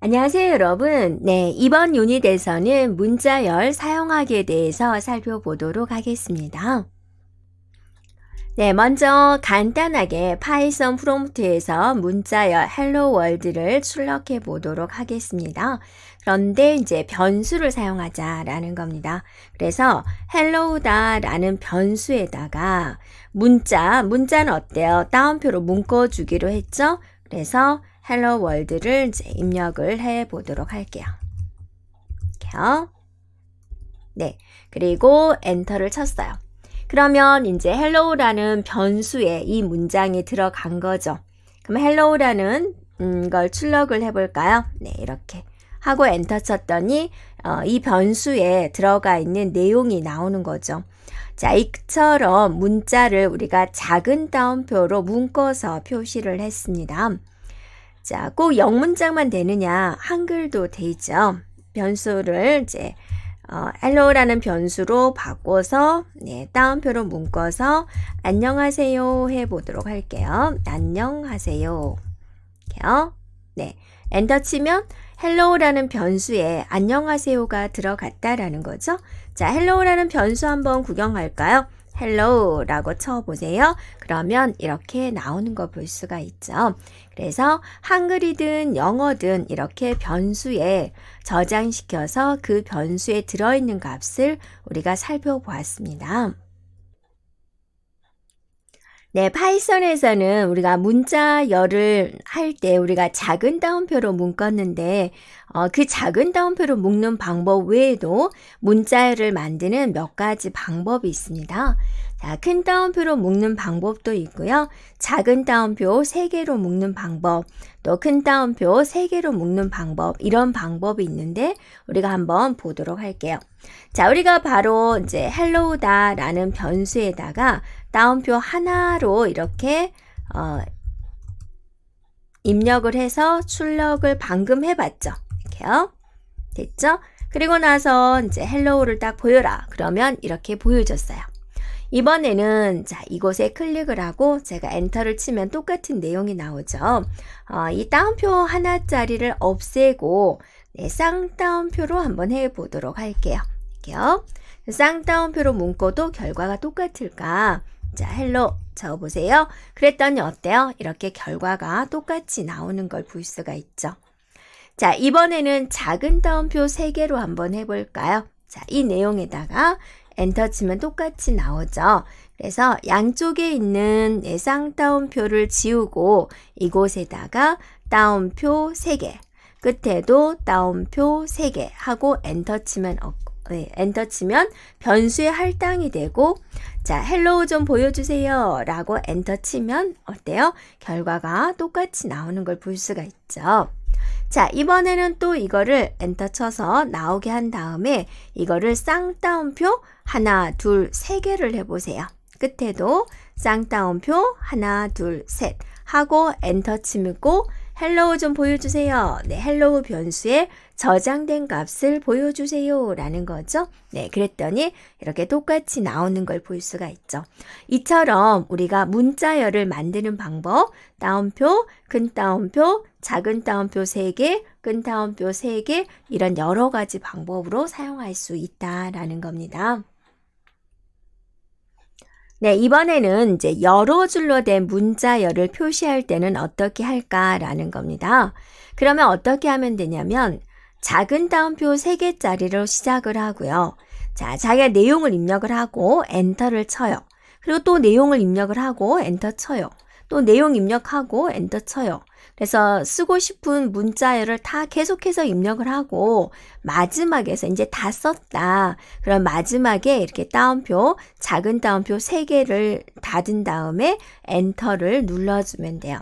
안녕하세요, 여러분. 네, 이번 유닛에서는 문자열 사용하기에 대해서 살펴보도록 하겠습니다. 네, 먼저 간단하게 파이썬 프롬프트에서 문자열 hello world를 출력해 보도록 하겠습니다. 그런데 이제 변수를 사용하자라는 겁니다. 그래서 hello다라는 변수에다가 문자는 어때요? 따옴표로 묶어주기로 했죠? 그래서 hello world를 이제 입력을 해 보도록 할게요. 이렇게요. 네, 그리고 엔터를 쳤어요. 그러면 이제 hello라는 변수에 이 문장이 들어간 거죠. 그럼 hello라는 걸 출력을 해볼까요? 네, 이렇게 하고 엔터 쳤더니 이 변수에 들어가 있는 내용이 나오는 거죠. 자, 이처럼 문자를 우리가 작은 따옴표로 묶어서 표시를 했습니다. 자, 꼭 영문장만 되느냐? 한글도 되죠. 변수를 이제 hello라는 변수로 바꿔서 따옴표로 묶어서 안녕하세요 해보도록 할게요. 안녕하세요. 이렇게요. 네, 엔터 치면 hello라는 변수에 안녕하세요가 들어갔다라는 거죠. 자, hello라는 변수 한번 구경할까요? hello라고 쳐보세요. 그러면 이렇게 나오는 거 볼 수가 있죠. 그래서 한글이든 영어든 이렇게 변수에 저장시켜서 그 변수에 들어있는 값을 우리가 살펴보았습니다. 네, 파이썬에서는 우리가 문자열을 할 때 우리가 작은 따옴표로 묶었는데 그 작은 따옴표로 묶는 방법 외에도 문자열을 만드는 몇 가지 방법이 있습니다. 자, 큰 따옴표로 묶는 방법도 있고요. 작은 따옴표 3개로 묶는 방법, 또 큰 따옴표 3개로 묶는 방법, 이런 방법이 있는데 우리가 한번 보도록 할게요. 자, 우리가 바로 이제 hello다라는 변수에다가 따옴표 하나로 이렇게 입력을 해서 출력을 방금 해봤죠. 이렇게요. 됐죠? 그리고 나서 이제 hello를 딱 보여라. 그러면 이렇게 보여줬어요. 이번에는 자, 이곳에 클릭을 하고 제가 엔터를 치면 똑같은 내용이 나오죠. 이 따옴표 하나짜리를 없애고 쌍따옴표로 한번 해보도록 할게요. 이렇게요. 쌍따옴표로 묶어도 결과가 똑같을까? 자, hello 적어보세요. 그랬더니 어때요? 이렇게 결과가 똑같이 나오는 걸 볼 수가 있죠. 자, 이번에는 작은 따옴표 3개로 한번 해볼까요? 자, 이 내용에다가 엔터 치면 똑같이 나오죠. 그래서 양쪽에 있는 쌍따옴표를 지우고 이곳에다가 따옴표 3개, 끝에도 따옴표 3개 하고 엔터 치면 엔터 치면 변수의 할당이 되고, 자, hello 좀 보여주세요 라고 엔터 치면 어때요? 결과가 똑같이 나오는 걸 볼 수가 있죠. 자, 이번에는 또 이거를 엔터 쳐서 나오게 한 다음에 이거를 쌍따옴표 하나, 둘, 3개를 해보세요. 끝에도 쌍따옴표 하나, 둘, 셋 하고 엔터 치고 hello 좀 보여주세요. 네, hello 변수에 저장된 값을 보여주세요 라는 거죠. 네, 그랬더니 이렇게 똑같이 나오는 걸 볼 수가 있죠. 이처럼 우리가 문자열을 만드는 방법, 따옴표, 큰 따옴표, 작은 따옴표 3개, 큰 따옴표 3개, 이런 여러 가지 방법으로 사용할 수 있다라는 겁니다. 네, 이번에는 이제 여러 줄로 된 문자열을 표시할 때는 어떻게 할까라는 겁니다. 그러면 어떻게 하면 되냐면 작은 따옴표 3개짜리로 시작을 하고요. 자, 자기가 내용을 입력을 하고 엔터를 쳐요. 그리고 또 내용을 입력을 하고 엔터 쳐요. 또 내용 입력하고 엔터 쳐요. 그래서 쓰고 싶은 문자열을 다 계속해서 입력을 하고 마지막에서 이제 다 썼다. 그럼 마지막에 이렇게 따옴표, 작은 따옴표 3개를 닫은 다음에 엔터를 눌러주면 돼요.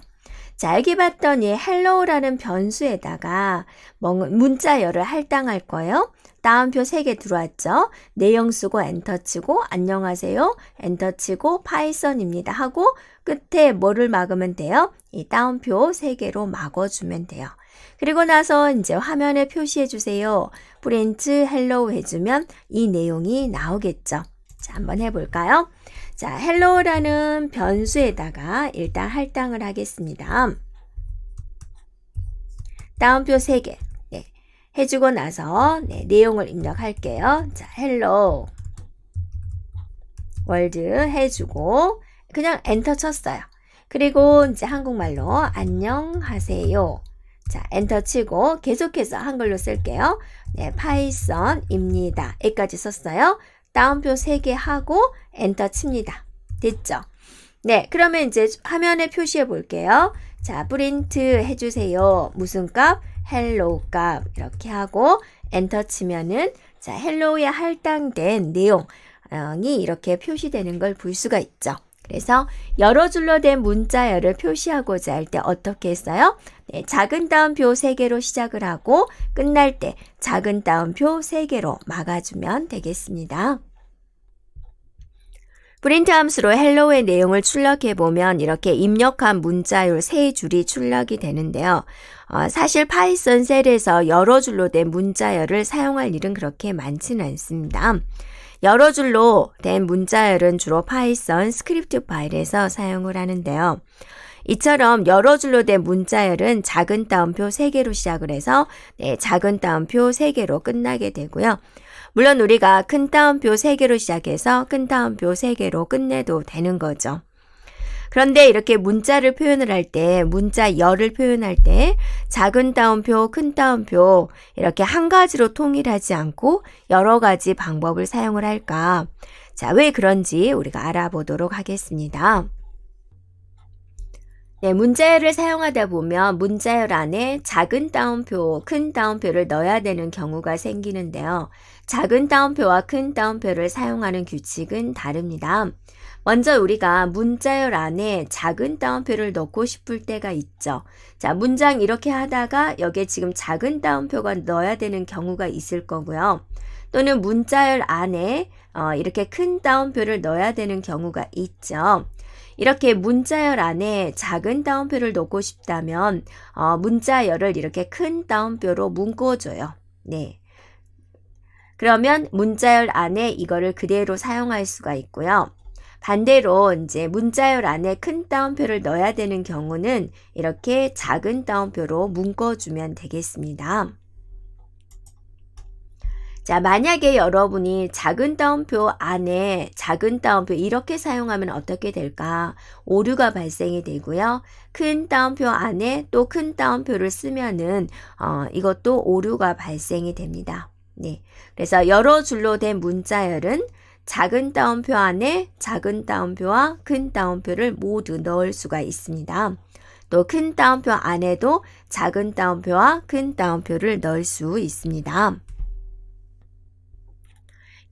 자, 여기 봤더니 hello라는 변수에다가 문자열을 할당할 거예요. 따옴표 3개 들어왔죠. 내용 쓰고 엔터 치고 안녕하세요. 엔터 치고 파이썬입니다 하고 끝에 뭐를 막으면 돼요? 이 따옴표 3개로 막아주면 돼요. 그리고 나서 이제 화면에 표시해 주세요. 프린트 헬로우 해주면 이 내용이 나오겠죠. 자, 한번 해볼까요? 자, hello라는 변수에다가 일단 할당을 하겠습니다. 따옴표 3개. 해주고 나서 내용을 입력할게요. 자, hello world 해주고 그냥 엔터 쳤어요. 그리고 이제 한국말로 안녕하세요. 자, 엔터 치고 계속해서 한글로 쓸게요. 네, 파이썬입니다. 여기까지 썼어요. 따옴표 3개 하고 엔터 칩니다. 됐죠? 네, 그러면 이제 화면에 표시해 볼게요. 자, 프린트 해주세요. 무슨 값? 헬로우 값. 이렇게 하고 엔터 치면은 자, 헬로우에 할당된 내용이 이렇게 표시되는 걸 볼 수가 있죠. 그래서 여러 줄로 된 문자열을 표시하고자 할 때 어떻게 했어요? 네, 작은 따옴표 3개로 시작을 하고 끝날 때 작은 따옴표 3개로 막아주면 되겠습니다. 프린트 함수로 헬로우의 내용을 출력해보면 이렇게 입력한 문자열 3줄이 출력이 되는데요. 사실 파이썬 셀에서 여러 줄로 된 문자열을 사용할 일은 그렇게 많지는 않습니다. 여러 줄로 된 문자열은 주로 파이썬 스크립트 파일에서 사용을 하는데요. 이처럼 여러 줄로 된 문자열은 작은 따옴표 3개로 시작을 해서 작은 따옴표 3개로 끝나게 되고요. 물론 우리가 큰 따옴표 3개로 시작해서 큰 따옴표 3개로 끝내도 되는 거죠. 그런데 이렇게 문자를 표현을 할 때, 문자열을 표현할 때 작은 따옴표, 큰 따옴표 이렇게 한 가지로 통일하지 않고 여러 가지 방법을 사용을 할까? 자, 왜 그런지 우리가 알아보도록 하겠습니다. 네, 문자열을 사용하다 보면 문자열 안에 작은 따옴표, 큰 따옴표를 넣어야 되는 경우가 생기는데요. 작은 따옴표와 큰 따옴표를 사용하는 규칙은 다릅니다. 먼저 우리가 문자열 안에 작은 따옴표를 넣고 싶을 때가 있죠. 자, 문장 이렇게 하다가 여기에 지금 작은 따옴표가 넣어야 되는 경우가 있을 거고요. 또는 문자열 안에 이렇게 큰 따옴표를 넣어야 되는 경우가 있죠. 이렇게 문자열 안에 작은 따옴표를 넣고 싶다면 문자열을 이렇게 큰 따옴표로 묶어줘요. 네. 그러면 문자열 안에 이거를 그대로 사용할 수가 있고요. 반대로 이제 문자열 안에 큰 따옴표를 넣어야 되는 경우는 이렇게 작은 따옴표로 묶어주면 되겠습니다. 자, 만약에 여러분이 작은 따옴표 안에 작은 따옴표 이렇게 사용하면 어떻게 될까? 오류가 발생이 되고요. 큰 따옴표 안에 또 큰 따옴표를 쓰면은 이것도 오류가 발생이 됩니다. 네. 그래서 여러 줄로 된 문자열은 작은 따옴표 안에 작은 따옴표와 큰 따옴표를 모두 넣을 수가 있습니다. 또 큰 따옴표 안에도 작은 따옴표와 큰 따옴표를 넣을 수 있습니다.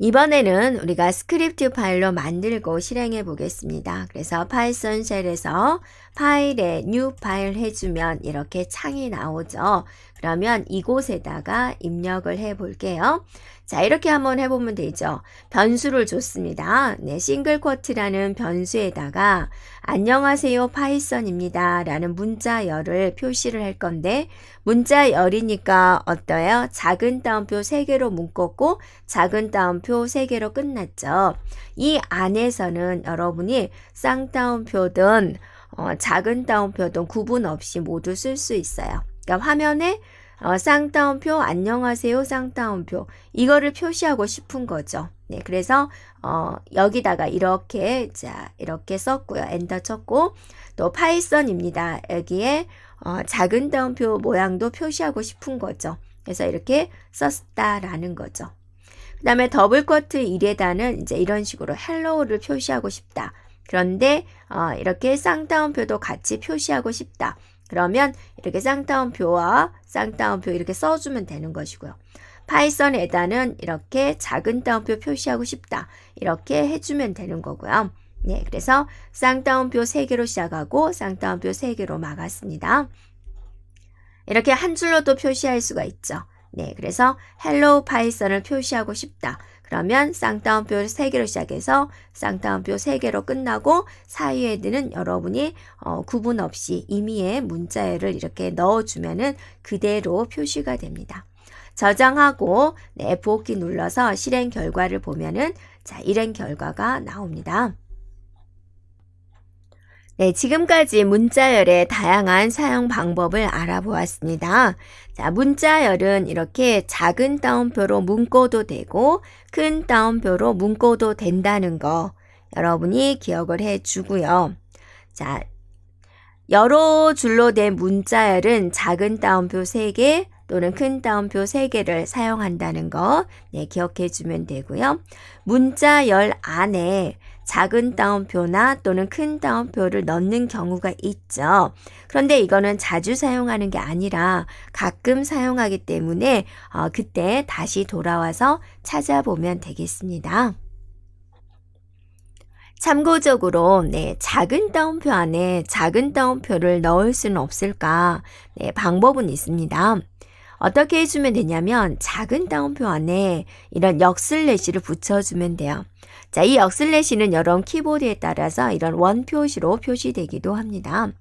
이번에는 우리가 스크립트 파일로 만들고 실행해 보겠습니다. 그래서 파이썬 쉘에서 파일에 new 파일 해주면 이렇게 창이 나오죠. 그러면 이곳에다가 입력을 해 볼게요. 자, 이렇게 한번 해보면 되죠. 변수를 줬습니다. 네, 싱글 쿼트라는 변수에다가 안녕하세요 파이썬입니다 라는 문자열을 표시를 할 건데 문자열이니까 어때요? 작은 따옴표 3개로 묶었고 작은 따옴표 3개로 끝났죠. 이 안에서는 여러분이 쌍따옴표든 작은 따옴표든 구분 없이 모두 쓸 수 있어요. 그러니까 화면에 쌍따옴표 안녕하세요 쌍따옴표 이거를 표시하고 싶은 거죠. 네, 그래서 여기다가 이렇게 이렇게 썼고요. 엔터 쳤고 또 파이썬입니다. 여기에 작은 따옴표 모양도 표시하고 싶은 거죠. 그래서 이렇게 썼다라는 거죠. 그 다음에 더블 쿼트 1에다는 이제 이런 식으로 헬로우를 표시하고 싶다. 그런데 이렇게 쌍따옴표도 같이 표시하고 싶다. 그러면 이렇게 쌍따옴표와 쌍따옴표 이렇게 써주면 되는 것이고요. 파이썬에다는 이렇게 작은 따옴표 표시하고 싶다. 이렇게 해주면 되는 거고요. 네, 그래서 쌍따옴표 3개로 시작하고 쌍따옴표 3개로 막았습니다. 이렇게 한 줄로도 표시할 수가 있죠. 네, 그래서 헬로우 파이썬을 표시하고 싶다. 그러면 쌍따옴표 3개로 시작해서 쌍따옴표 3개로 끝나고 사이에는 여러분이 구분 없이 임의의 문자열을 이렇게 넣어주면은 그대로 표시가 됩니다. 저장하고 F5키 눌러서 실행 결과를 보면은 자, 이런 결과가 나옵니다. 네, 지금까지 문자열의 다양한 사용 방법을 알아보았습니다. 자, 문자열은 이렇게 작은 따옴표로 묶어도 되고 큰 따옴표로 묶어도 된다는 거 여러분이 기억을 해 주고요. 자, 여러 줄로 된 문자열은 작은 따옴표 3개 또는 큰 따옴표 3개를 사용한다는 거 기억해 주면 되고요. 문자열 안에 작은 따옴표나 또는 큰 따옴표를 넣는 경우가 있죠. 그런데 이거는 자주 사용하는 게 아니라 가끔 사용하기 때문에 그때 다시 돌아와서 찾아보면 되겠습니다. 참고적으로 작은 따옴표 안에 작은 따옴표를 넣을 수는 없을까? 방법은 있습니다. 어떻게 해주면 되냐면 작은 따옴표 안에 이런 역슬래시를 붙여주면 돼요. 자, 이 역슬래시는 여러분 키보드에 따라서 이런 원 표시로 표시되기도 합니다.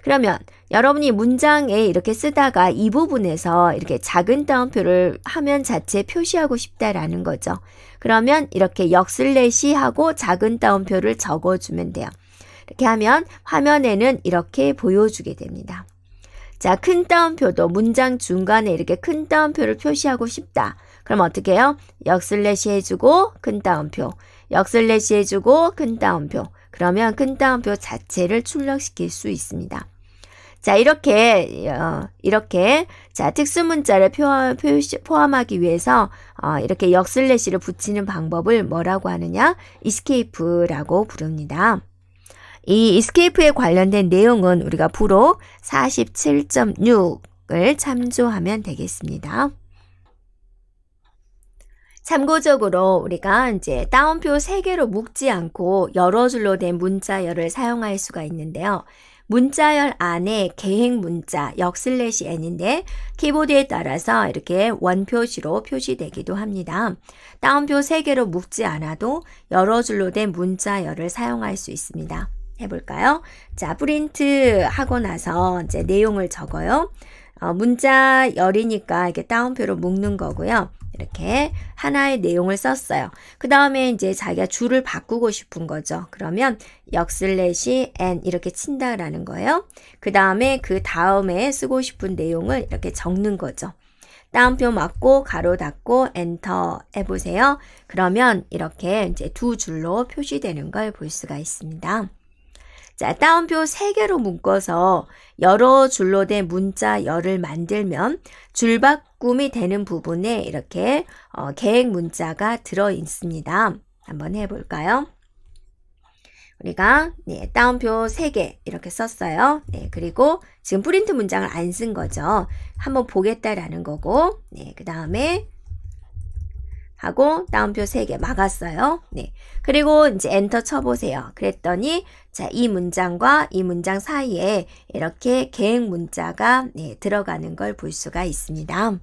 그러면 여러분이 문장에 이렇게 쓰다가 이 부분에서 이렇게 작은 따옴표를 화면 자체에 표시하고 싶다라는 거죠. 그러면 이렇게 역슬래시 하고 작은 따옴표를 적어주면 돼요. 이렇게 하면 화면에는 이렇게 보여주게 됩니다. 자, 큰 따옴표도 문장 중간에 이렇게 큰 따옴표를 표시하고 싶다. 그럼 어떻게 해요? 역슬래시 해주고 큰 따옴표, 역슬래시 해주고 큰 따옴표. 그러면 큰 따옴표 자체를 출력시킬 수 있습니다. 자, 이렇게 자, 특수문자를 포함하기 위해서 이렇게 역슬래시를 붙이는 방법을 뭐라고 하느냐? escape라고 부릅니다. 이 escape에 관련된 내용은 우리가 부록 47.6을 참조하면 되겠습니다. 참고적으로 우리가 이제 따옴표 3개로 묶지 않고 여러 줄로 된 문자열을 사용할 수가 있는데요. 문자열 안에 계획 문자, 역슬래시 n인데 키보드에 따라서 이렇게 원표시로 표시되기도 합니다. 따옴표 3개로 묶지 않아도 여러 줄로 된 문자열을 사용할 수 있습니다. 해볼까요? 자, 프린트 하고 나서 이제 내용을 적어요. 문자열이니까 이렇게 따옴표로 묶는 거고요. 이렇게 하나의 내용을 썼어요. 그 다음에 이제 자기가 줄을 바꾸고 싶은 거죠. 그러면 역슬래시 n 이렇게 친다라는 거예요. 그 다음에 쓰고 싶은 내용을 이렇게 적는 거죠. 따옴표 맞고 가로 닫고 엔터 해보세요. 그러면 이렇게 이제 2줄로 표시되는 걸 볼 수가 있습니다. 자, 따옴표 3개로 묶어서 여러 줄로 된 문자열을 만들면 줄바꿈이 되는 부분에 이렇게 계획 문자가 들어 있습니다. 한번 해볼까요? 우리가 따옴표 3개 이렇게 썼어요. 그리고 지금 프린트 문장을 안 쓴 거죠. 한번 보겠다라는 거고, 그 다음에 하고 따옴표 3개 막았어요. 그리고 이제 엔터 쳐보세요. 그랬더니 자, 이 문장과 이 문장 사이에 이렇게 계획 문자가 들어가는 걸 볼 수가 있습니다.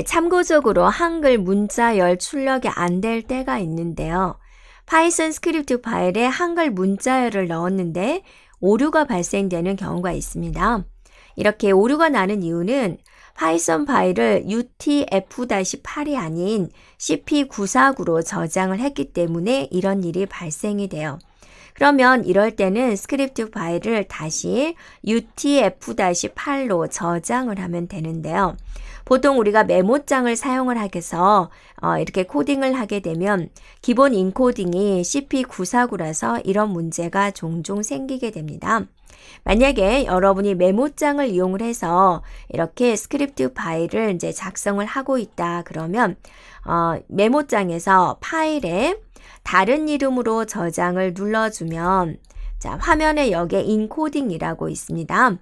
참고적으로 한글 문자열 출력이 안 될 때가 있는데요. 파이썬 스크립트 파일에 한글 문자열을 넣었는데 오류가 발생되는 경우가 있습니다. 이렇게 오류가 나는 이유는 파이썬 파일을 UTF-8이 아닌 CP949로 저장을 했기 때문에 이런 일이 발생이 돼요. 그러면 이럴 때는 스크립트 파일을 다시 UTF-8로 저장을 하면 되는데요. 보통 우리가 메모장을 사용을 하게서 이렇게 코딩을 하게 되면 기본 인코딩이 CP949라서 이런 문제가 종종 생기게 됩니다. 만약에 여러분이 메모장을 이용을 해서 이렇게 스크립트 파일을 이제 작성을 하고 있다 그러면 메모장에서 파일에 다른 이름으로 저장을 눌러주면 자, 화면에 여기에 인코딩이라고 있습니다.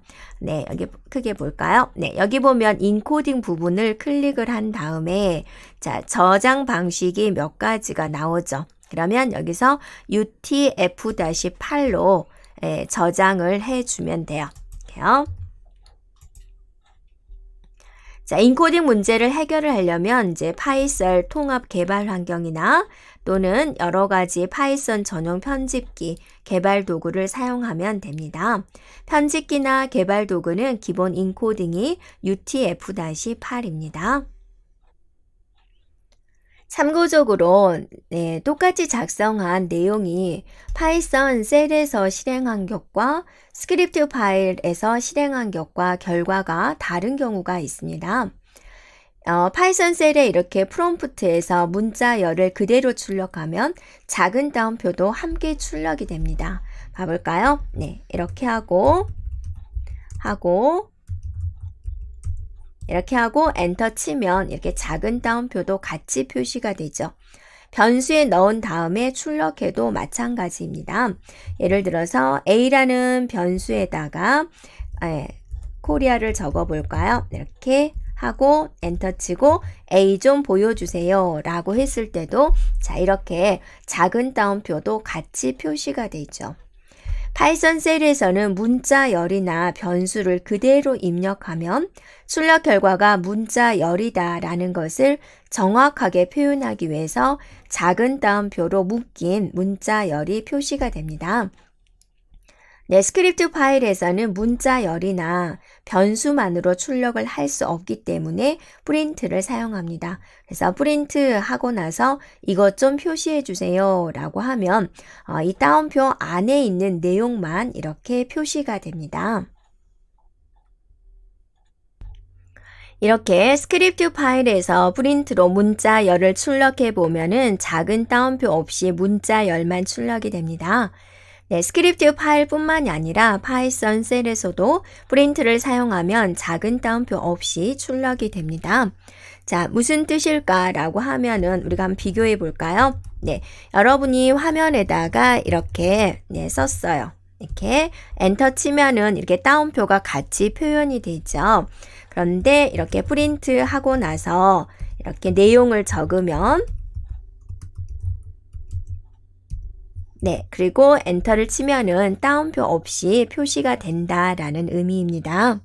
여기 크게 볼까요? 여기 보면 인코딩 부분을 클릭을 한 다음에 자, 저장 방식이 몇 가지가 나오죠. 그러면 여기서 UTF-8로 저장을 해주면 돼요. 이렇게요. 자, 인코딩 문제를 해결을 하려면 이제 파이썬 통합 개발 환경이나 또는 여러 가지 파이썬 전용 편집기, 개발 도구를 사용하면 됩니다. 편집기나 개발 도구는 기본 인코딩이 UTF-8입니다. 참고적으로 네, 똑같이 작성한 내용이 파이썬 셀에서 실행한 것과 스크립트 파일에서 실행한 것과 결과가 다른 경우가 있습니다. 파이썬 셀에 이렇게 프롬프트에서 문자열을 그대로 출력하면 작은 따옴표도 함께 출력이 됩니다. 봐볼까요? 네, 이렇게 하고 이렇게 하고 엔터 치면 이렇게 작은 따옴표도 같이 표시가 되죠. 변수에 넣은 다음에 출력해도 마찬가지입니다. 예를 들어서 A라는 변수에다가 코리아를 적어 볼까요? 이렇게 하고 엔터 치고 A 좀 보여주세요 라고 했을 때도 자 이렇게 작은 따옴표도 같이 표시가 되죠. 파이썬 셀에서는 문자열이나 변수를 그대로 입력하면 출력 결과가 문자열이다 라는 것을 정확하게 표현하기 위해서 작은 따옴표로 묶인 문자열이 표시가 됩니다. 네, 스크립트 파일에서는 문자열이나 변수만으로 출력을 할 수 없기 때문에 프린트를 사용합니다. 그래서 프린트 하고 나서 이것 좀 표시해 주세요 라고 하면 이 따옴표 안에 있는 내용만 이렇게 표시가 됩니다. 이렇게 스크립트 파일에서 프린트로 문자열을 출력해 보면은 작은 따옴표 없이 문자열만 출력이 됩니다. 네, 스크립트 파일뿐만이 아니라 파이썬 셀에서도 프린트를 사용하면 작은 따옴표 없이 출력이 됩니다. 자, 무슨 뜻일까라고 하면은 우리가 한번 비교해 볼까요? 네, 여러분이 화면에다가 이렇게 썼어요. 이렇게 엔터 치면은 이렇게 따옴표가 같이 표현이 되죠. 그런데 이렇게 프린트 하고 나서 이렇게 내용을 적으면 네, 그리고 엔터를 치면은 따옴표 없이 표시가 된다라는 의미입니다.